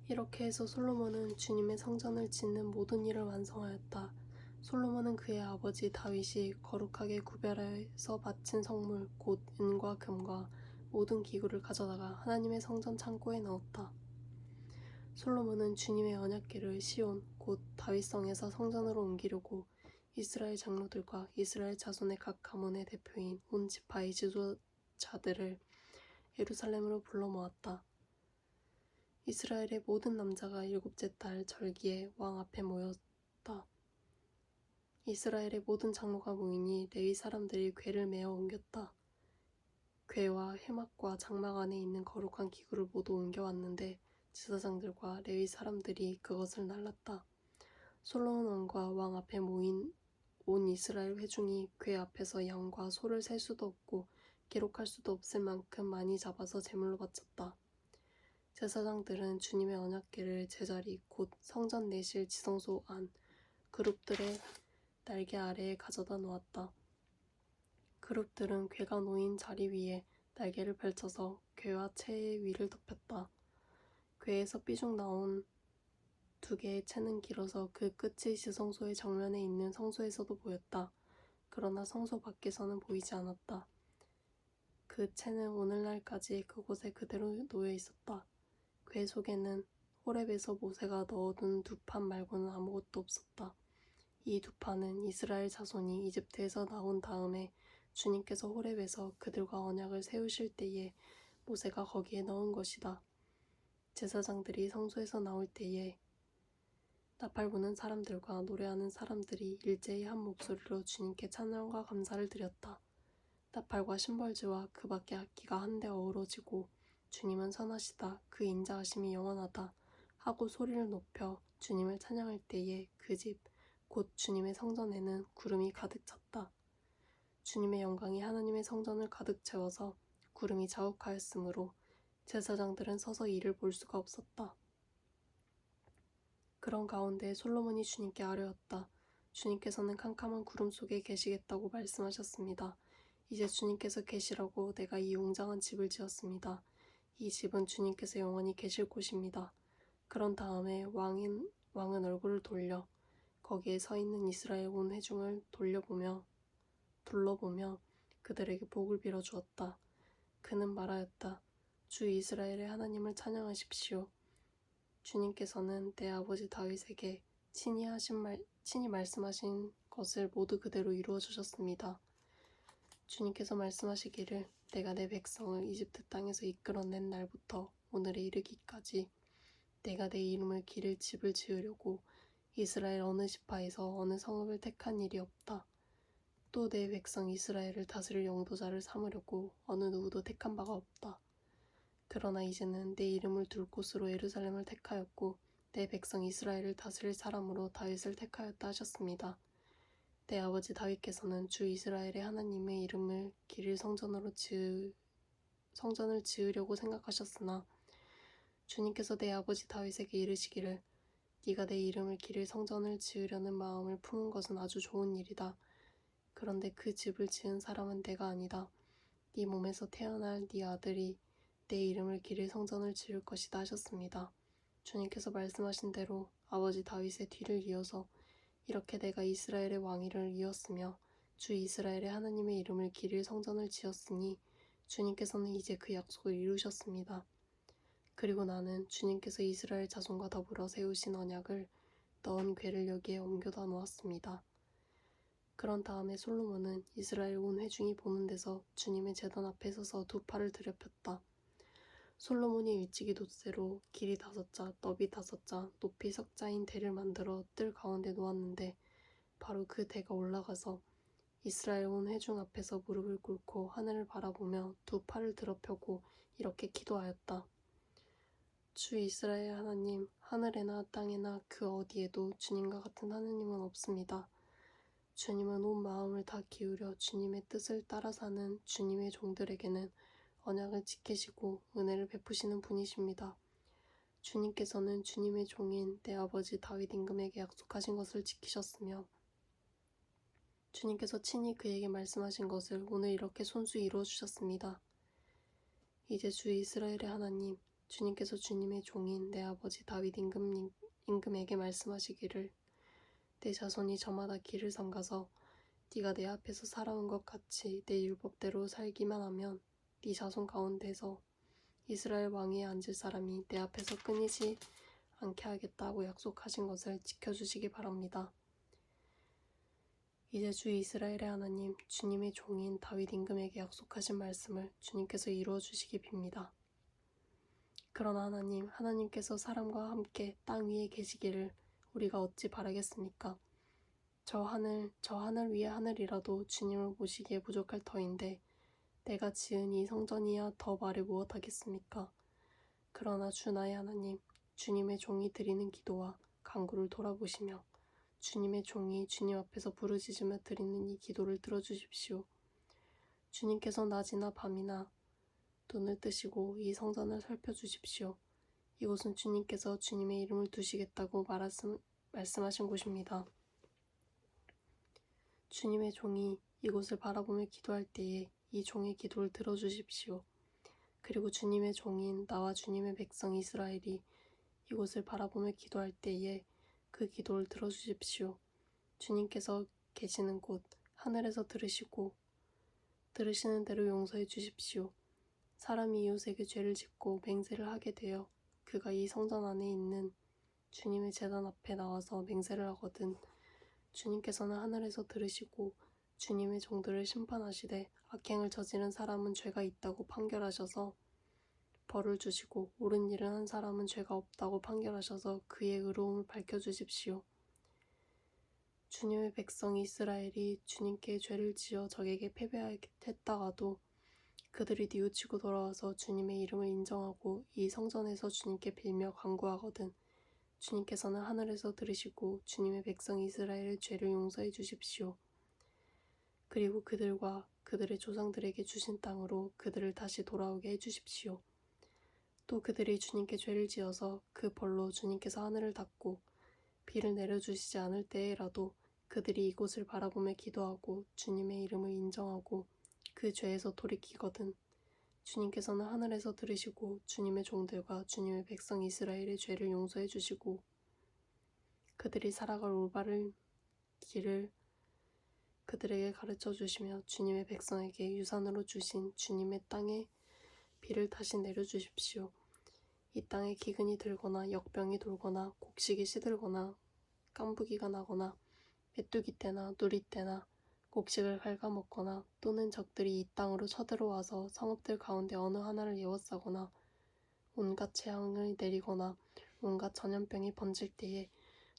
이렇게 해서 솔로몬은 주님의 성전을 짓는 모든 일을 완성하였다. 솔로몬은 그의 아버지 다윗이 거룩하게 구별해서 바친 성물 곧 은과 금과 모든 기구를 가져다가 하나님의 성전 창고에 넣었다. 솔로몬은 주님의 언약궤를 시온 곧 다윗성에서 성전으로 옮기려고 이스라엘 장로들과 이스라엘 자손의 각 가문의 대표인 온 지파의 지도자들을 예루살렘으로 불러 모았다. 이스라엘의 모든 남자가 일곱째 달 절기에 왕 앞에 모였다. 이스라엘의 모든 장로가 모이니 레위 사람들이 궤를 메어 옮겼다. 궤와 해막과 장막 안에 있는 거룩한 기구를 모두 옮겨왔는데 제사장들과 레위 사람들이 그것을 날랐다. 솔로몬 왕과 왕 앞에 모인 온 이스라엘 회중이 궤 앞에서 양과 소를 셀 수도 없고 기록할 수도 없을 만큼 많이 잡아서 제물로 바쳤다. 제사장들은 주님의 언약궤를 제자리 곧 성전 내실 지성소 안 그룹들의 날개 아래에 가져다 놓았다. 그룹들은 궤가 놓인 자리 위에 날개를 펼쳐서 궤와 채의 위를 덮였다. 궤에서 삐죽 나온 두 개의 채는 길어서 그 끝이 지성소의 정면에 있는 성소에서도 보였다. 그러나 성소 밖에서는 보이지 않았다. 그 채는 오늘날까지 그곳에 그대로 놓여 있었다. 궤 속에는 호렙에서 모세가 넣어둔 두 판 말고는 아무것도 없었다. 이 두 판은 이스라엘 자손이 이집트에서 나온 다음에 주님께서 호렙에서 그들과 언약을 세우실 때에 모세가 거기에 넣은 것이다. 제사장들이 성소에서 나올 때에 나팔 부는 사람들과 노래하는 사람들이 일제히 한 목소리로 주님께 찬양과 감사를 드렸다. 나팔과 심벌지와 그 밖의 악기가 한데 어우러지고 주님은 선하시다. 그 인자하심이 영원하다. 하고 소리를 높여 주님을 찬양할 때에 그 집, 곧 주님의 성전에는 구름이 가득 찼다. 주님의 영광이 하나님의 성전을 가득 채워서 구름이 자욱하였으므로 제사장들은 서서 이를 볼 수가 없었다. 그런 가운데 솔로몬이 주님께 아뢰었다. 주님께서는 캄캄한 구름 속에 계시겠다고 말씀하셨습니다. 이제 주님께서 계시라고 내가 이 웅장한 집을 지었습니다. 이 집은 주님께서 영원히 계실 곳입니다. 그런 다음에 왕은 얼굴을 돌려 거기에 서 있는 이스라엘 온 회중을 둘러보며 그들에게 복을 빌어 주었다. 그는 말하였다. 주 이스라엘의 하나님을 찬양하십시오. 주님께서는 내 아버지 다윗에게 친히 말씀하신 것을 모두 그대로 이루어 주셨습니다. 주님께서 말씀하시기를 내가 내 백성을 이집트 땅에서 이끌어낸 날부터 오늘에 이르기까지 내가 내 이름을 기릴 집을 지으려고 이스라엘 어느 지파에서 어느 성읍을 택한 일이 없다. 또 내 백성 이스라엘을 다스릴 영도자를 삼으려고 어느 누구도 택한 바가 없다. 그러나 이제는 내 이름을 둘 곳으로 예루살렘을 택하였고 내 백성 이스라엘을 다스릴 사람으로 다윗을 택하였다 하셨습니다. 내 아버지 다윗께서는 주 이스라엘의 하나님의 이름을 기릴 성전을 지으려고 생각하셨으나 주님께서 내 아버지 다윗에게 이르시기를 네가 내 이름을 기릴 성전을 지으려는 마음을 품은 것은 아주 좋은 일이다. 그런데 그 집을 지은 사람은 내가 아니다. 네 몸에서 태어날 네 아들이 내 이름을 기릴 성전을 지을 것이다 하셨습니다. 주님께서 말씀하신 대로 아버지 다윗의 뒤를 이어서 이렇게 내가 이스라엘의 왕위를 이었으며 주 이스라엘의 하나님의 이름을 기릴 성전을 지었으니 주님께서는 이제 그 약속을 이루셨습니다. 그리고 나는 주님께서 이스라엘 자손과 더불어 세우신 언약을 넣은 궤를 여기에 옮겨다 놓았습니다. 그런 다음에 솔로몬은 이스라엘 온 회중이 보는 데서 주님의 제단 앞에 서서 두 팔을 들여 폈다. 솔로몬이 일찍이 돛새로 길이 5자, 너비 5자, 높이 석자인 대를 만들어 뜰 가운데 놓았는데 바로 그 대가 올라가서 이스라엘 온 회중 앞에서 무릎을 꿇고 하늘을 바라보며 두 팔을 들어 펴고 이렇게 기도하였다. 주 이스라엘 하나님, 하늘에나 땅에나 그 어디에도 주님과 같은 하느님은 없습니다. 주님은 온 마음을 다 기울여 주님의 뜻을 따라 사는 주님의 종들에게는 언약을 지키시고 은혜를 베푸시는 분이십니다. 주님께서는 주님의 종인 내 아버지 다윗 임금에게 약속하신 것을 지키셨으며 주님께서 친히 그에게 말씀하신 것을 오늘 이렇게 손수 이루어 주셨습니다. 이제 주 이스라엘의 하나님, 주님께서 주님의 종인 내 아버지 다윗 임금에게 말씀하시기를 내 자손이 저마다 길을 삼가서 네가 내 앞에서 살아온 것 같이 내 율법대로 살기만 하면 네 자손 가운데서 이스라엘 왕위에 앉을 사람이 내 앞에서 끊이지 않게 하겠다고 약속하신 것을 지켜주시기 바랍니다. 이제 주 이스라엘의 하나님 주님의 종인 다윗 임금에게 약속하신 말씀을 주님께서 이루어 주시기 빕니다. 그러나 하나님께서 사람과 함께 땅 위에 계시기를 우리가 어찌 바라겠습니까? 저 하늘 위의 하늘이라도 주님을 모시기에 부족할 터인데 내가 지은 이 성전이야 더 말해 무엇하겠습니까? 그러나 주 나의 하나님, 주님의 종이 드리는 기도와 간구를 돌아보시며 주님의 종이 주님 앞에서 부르짖으며 드리는 이 기도를 들어주십시오. 주님께서 낮이나 밤이나 눈을 뜨시고 이 성전을 살펴주십시오. 이곳은 주님께서 주님의 이름을 두시겠다고 말씀하신 곳입니다. 주님의 종이 이곳을 바라보며 기도할 때에 이 종의 기도를 들어주십시오. 그리고 주님의 종인 나와 주님의 백성 이스라엘이 이곳을 바라보며 기도할 때에 그 기도를 들어주십시오. 주님께서 계시는 곳 하늘에서 들으시고 들으시는 대로 용서해 주십시오. 사람이 이웃에게 죄를 짓고 맹세를 하게 되어 그가 이 성전 안에 있는 주님의 제단 앞에 나와서 맹세를 하거든 주님께서는 하늘에서 들으시고 주님의 종들을 심판하시되 악행을 저지른 사람은 죄가 있다고 판결하셔서 벌을 주시고 옳은 일을 한 사람은 죄가 없다고 판결하셔서 그의 의로움을 밝혀주십시오. 주님의 백성 이스라엘이 주님께 죄를 지어 적에게 패배했다가도 그들이 뉘우치고 돌아와서 주님의 이름을 인정하고 이 성전에서 주님께 빌며 간구하거든 주님께서는 하늘에서 들으시고 주님의 백성 이스라엘의 죄를 용서해 주십시오. 그리고 그들과 그들의 조상들에게 주신 땅으로 그들을 다시 돌아오게 해주십시오. 또 그들이 주님께 죄를 지어서 그 벌로 주님께서 하늘을 닫고 비를 내려주시지 않을 때에라도 그들이 이곳을 바라보며 기도하고 주님의 이름을 인정하고 그 죄에서 돌이키거든 주님께서는 하늘에서 들으시고 주님의 종들과 주님의 백성 이스라엘의 죄를 용서해 주시고 그들이 살아갈 올바른 길을 그들에게 가르쳐 주시며 주님의 백성에게 유산으로 주신 주님의 땅에 비를 다시 내려주십시오. 이 땅에 기근이 들거나 역병이 돌거나 곡식이 시들거나 깐부기가 나거나 메뚜기 때나 누리 때나 곡식을 갉아먹거나 또는 적들이 이 땅으로 쳐들어와서 성읍들 가운데 어느 하나를 에워싸거나 온갖 재앙을 내리거나 온갖 전염병이 번질 때에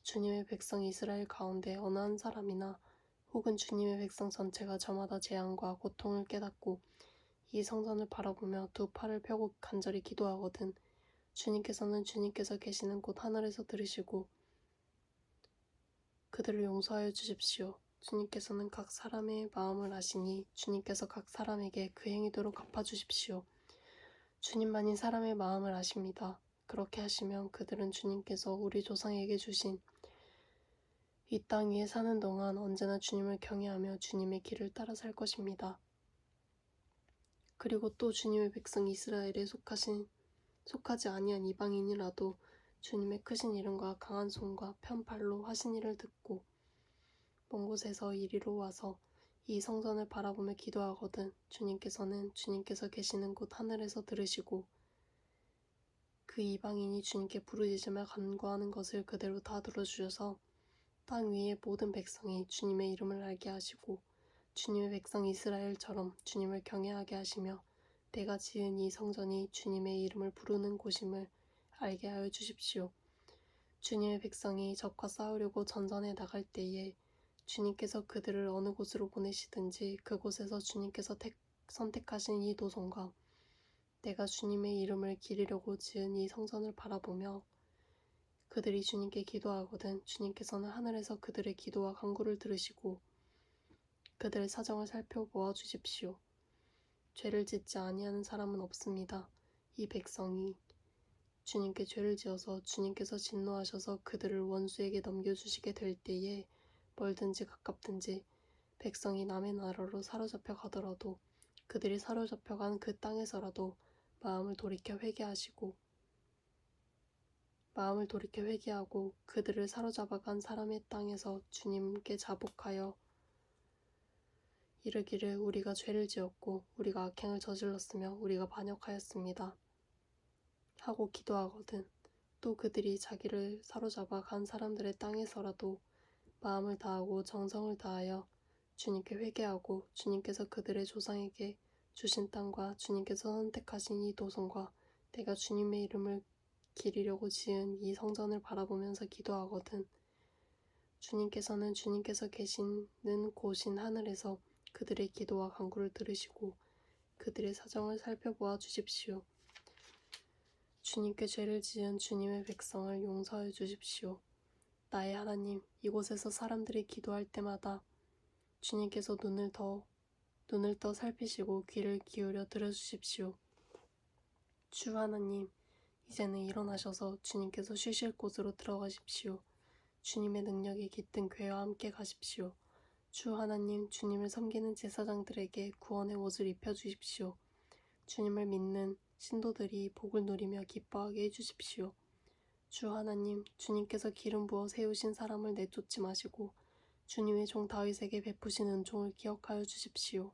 주님의 백성 이스라엘 가운데 어느 한 사람이나 혹은 주님의 백성 전체가 저마다 재앙과 고통을 깨닫고 이 성전을 바라보며 두 팔을 펴고 간절히 기도하거든 주님께서는 주님께서 계시는 곳 하늘에서 들으시고 그들을 용서하여 주십시오. 주님께서는 각 사람의 마음을 아시니 주님께서 각 사람에게 그 행위대로 갚아주십시오. 주님만이 사람의 마음을 아십니다. 그렇게 하시면 그들은 주님께서 우리 조상에게 주신 이 땅 위에 사는 동안 언제나 주님을 경외하며 주님의 길을 따라 살 것입니다. 그리고 또 주님의 백성 이스라엘에 속하지 아니한 이방인이라도 주님의 크신 이름과 강한 손과 편팔로 하신 일을 듣고 먼 곳에서 이리로 와서 이 성전을 바라보며 기도하거든 주님께서는 주님께서 계시는 곳 하늘에서 들으시고 그 이방인이 주님께 부르짖으며 간구하는 것을 그대로 다 들어주셔서 땅 위의 모든 백성이 주님의 이름을 알게 하시고 주님의 백성 이스라엘처럼 주님을 경외하게 하시며 내가 지은 이 성전이 주님의 이름을 부르는 곳임을 알게 하여 주십시오. 주님의 백성이 적과 싸우려고 전선에 나갈 때에 주님께서 그들을 어느 곳으로 보내시든지 그곳에서 주님께서 선택하신 이 도성과 내가 주님의 이름을 기리려고 지은 이 성전을 바라보며 그들이 주님께 기도하거든 주님께서는 하늘에서 그들의 기도와 간구를 들으시고 그들의 사정을 살펴보아 주십시오. 죄를 짓지 아니하는 사람은 없습니다. 이 백성이 주님께 죄를 지어서 주님께서 진노하셔서 그들을 원수에게 넘겨주시게 될 때에 멀든지 가깝든지 백성이 남의 나라로 사로잡혀 가더라도 그들이 사로잡혀간 그 땅에서라도 마음을 돌이켜 회개하시고 마음을 돌이켜 회개하고 그들을 사로잡아간 사람의 땅에서 주님께 자복하여 이르기를 우리가 죄를 지었고 우리가 악행을 저질렀으며 우리가 반역하였습니다 하고 기도하거든. 또 그들이 자기를 사로잡아 간 사람들의 땅에서라도 마음을 다하고 정성을 다하여 주님께 회개하고 주님께서 그들의 조상에게 주신 땅과 주님께서 선택하신 이 도성과 내가 주님의 이름을 기리려고 지은 이 성전을 바라보면서 기도하거든. 주님께서는 주님께서 계시는 곳인 하늘에서 그들의 기도와 간구를 들으시고 그들의 사정을 살펴보아 주십시오. 주님께 죄를 지은 주님의 백성을 용서해 주십시오. 나의 하나님, 이곳에서 사람들이 기도할 때마다 주님께서 눈을 떠 살피시고 귀를 기울여 들어주십시오. 주 하나님, 이제는 일어나셔서 주님께서 쉬실 곳으로 들어가십시오. 주님의 능력이 깃든 궤와 함께 가십시오. 주 하나님, 주님을 섬기는 제사장들에게 구원의 옷을 입혀주십시오. 주님을 믿는 신도들이 복을 누리며 기뻐하게 해주십시오. 주 하나님, 주님께서 기름 부어 세우신 사람을 내쫓지 마시고 주님의 종 다윗에게 베푸신 은총을 기억하여 주십시오.